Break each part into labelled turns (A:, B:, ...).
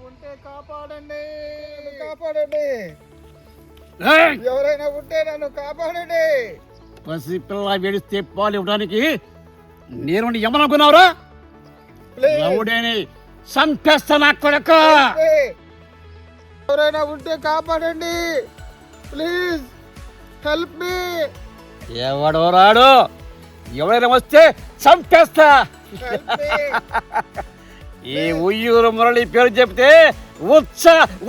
A: ఉంటే కాపాడండి, కాపాడండి. ఎవరైనా ఉంటే నన్ను కాపాడండి.
B: పసిపిల్ల వెడిస్తే పాలు ఇవ్వడానికి నేను ఏమనుకున్నావురా? లవుడేని సంపేస్తా నా కొడక.
A: ఎవరైనా ఉంటే కాపాడండి, ప్లీజ్ హెల్ప్ మీ.
B: ఎవడో రాడు, ఎవరైనా వస్తే చంపేస్తా. ఈ ఉయ్యూరు మురళి పేరు చెప్తే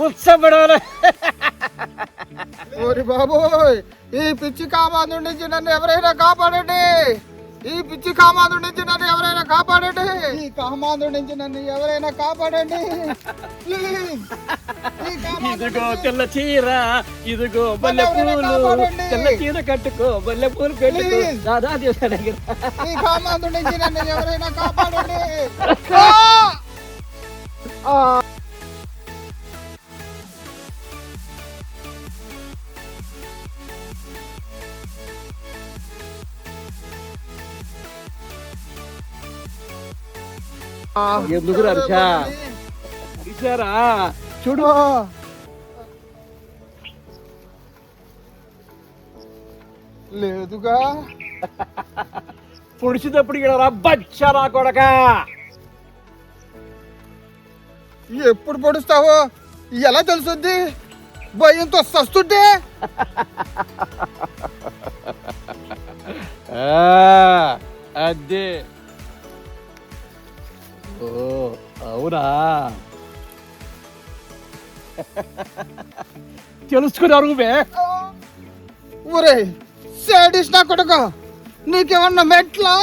B: ఉత్సపడాలి.
A: ఓరి బాబోయ్, ఈ పిచ్చి కామాంధుడి నుంచి నన్ను ఎవరైనా కాపాడండి. ఈ పిచ్చి కామాంధుడి నుంచి నన్ను ఎవరైనా కాపాడండి. ఈ కామాంధుడి నుంచి నన్ను ఎవరైనా కాపాడండి, ప్లీజ్.
B: ఇదిగో తెల్ల చీర, ఇదిగో బల్లె పూలు, తెల్ల చీర కట్టుకో, బల్లె పూలు పెట్టుకో. దాదా
A: ఈ కామాంధుడి నుంచి నన్ను ఎవరైనా కాపాడండి.
B: ఎందుకు ఇచ్చారా చూడు.
A: లేదుగా.
B: పొడిచేటప్పుడు ఇక్కడ రబ్బచ్చా నా కొడక.
A: ఎప్పుడు పొడుస్తావో ఎలా తెలుసుద్ది? భయంతో సస్తుంటే.
B: అదే. ఓ అవునా, తెలుసుకున్నారు నువ్వే.
A: ఒరే సాడిస్ట్ నా కొడుక, నీకేమన్నా మెట్లా?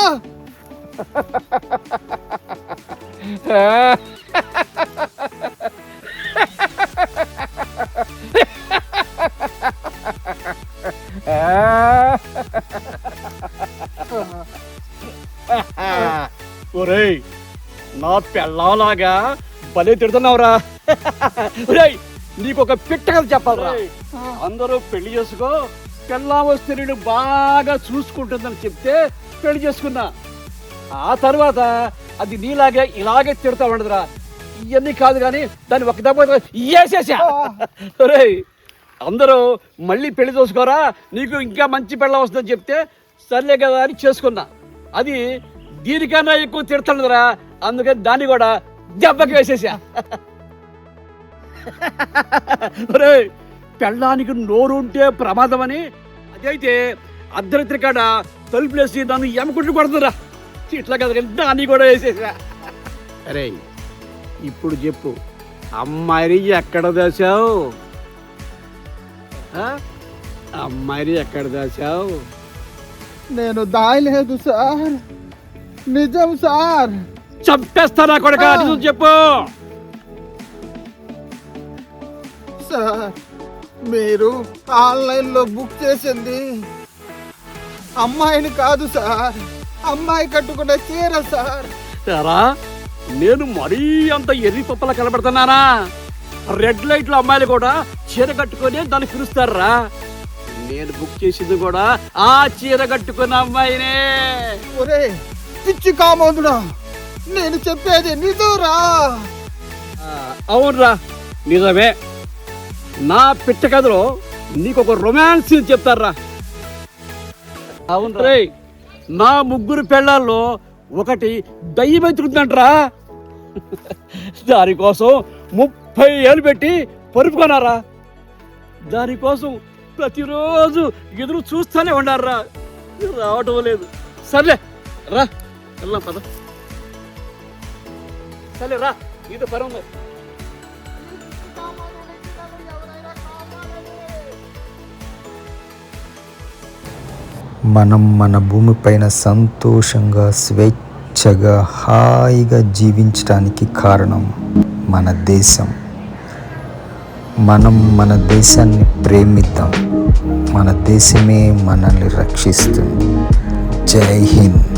B: ఒరేయ్, నా పెళ్ళలాగా భలే తిడుతున్నావురా. ఒరేయ్, నీకు ఒక పిట్ట కథ చెప్పాలరా. అందరూ పెళ్లి చేసుకో, పెళ్ళాం వస్తే నేను బాగా చూసుకుంటుందని చెప్తే పెళ్లి చేసుకున్నా. ఆ తర్వాత అది నీలాగే ఇలాగే తిడతా ఉండదురా. ఇవన్నీ కాదు కానీ దాన్ని ఒక దెబ్బ వేసేసా. ఒరేయ్, అందరూ మళ్ళీ పెళ్లి చేసుకోరా, నీకు ఇంకా మంచి పెళ్ళం వస్తుందని చెప్తే సర్లే కదా అని చేసుకున్నా. అది దీనికన్నా ఎక్కువ తిడుతుండదురా, అందుకని దాన్ని కూడా దెబ్బకి వేసేసా. ఒరేయ్, పెళ్ళానికి నోరు ఉంటే ప్రమాదం అని అదైతే అర్ధరాత్రి కాడ తలుపులేసి దాన్ని ఎమకుంటూ కొడుతురా. ఇట్లా కదా దాన్ని కూడా వేసేసా. అరే ఇప్పుడు చెప్పు, అమ్మాయిని ఎక్కడ దాచావు? అమ్మాయిని ఎక్కడ దాచావు?
A: నేను దాయలేదు సార్, నిజం సార్.
B: చంపేస్తానా కొడక, నిజం చెప్పు.
A: సార్, మీరు ఆన్లైన్లో బుక్ చేసింది అమ్మాయిని కాదు సార్, అమ్మాయి కట్టుకున్న చీర సార్.
B: నేను మరీ అంత ఎర్రి పప్పల కనబడుతున్నానా? రెడ్ లైట్లో అమ్మాయిలు కూడా చీర కట్టుకొని దాన్ని పిలుస్తారా. నేను బుక్ చేసింది కూడా ఆ చీర కట్టుకున్న అమ్మాయినే.
A: ఒరే పిచ్చి కామోదుడా, నేను చెప్పేది నిజంరా.
B: అవునరా, నిజమే. నా పిట్ట కథలో నీకు ఒక రొమాన్స్ సీన్ చెప్తారా. అవును రే, నా ముగ్గురు పెళ్ళాల్లో ఒకటి దయ్యం ఎత్తుకుందంటరా. దానికోసం 30 ఏళ్ళు పెట్టి పరుపుకున్నారా. దానికోసం ప్రతిరోజు ఎదురు చూస్తూనే ఉండారా, రావటం లేదు. సర్లే రా, వెళ్దాం పద. సర్లే రా, నీతో పని ఉంది.
C: మనం మన భూమిపైన సంతోషంగా, స్వేచ్ఛగా, హాయిగా జీవించడానికి కారణం మన దేశం. మనం మన దేశాన్ని ప్రేమిద్దాం. మన దేశమే మనల్ని రక్షిస్తుంది. జై హింద్.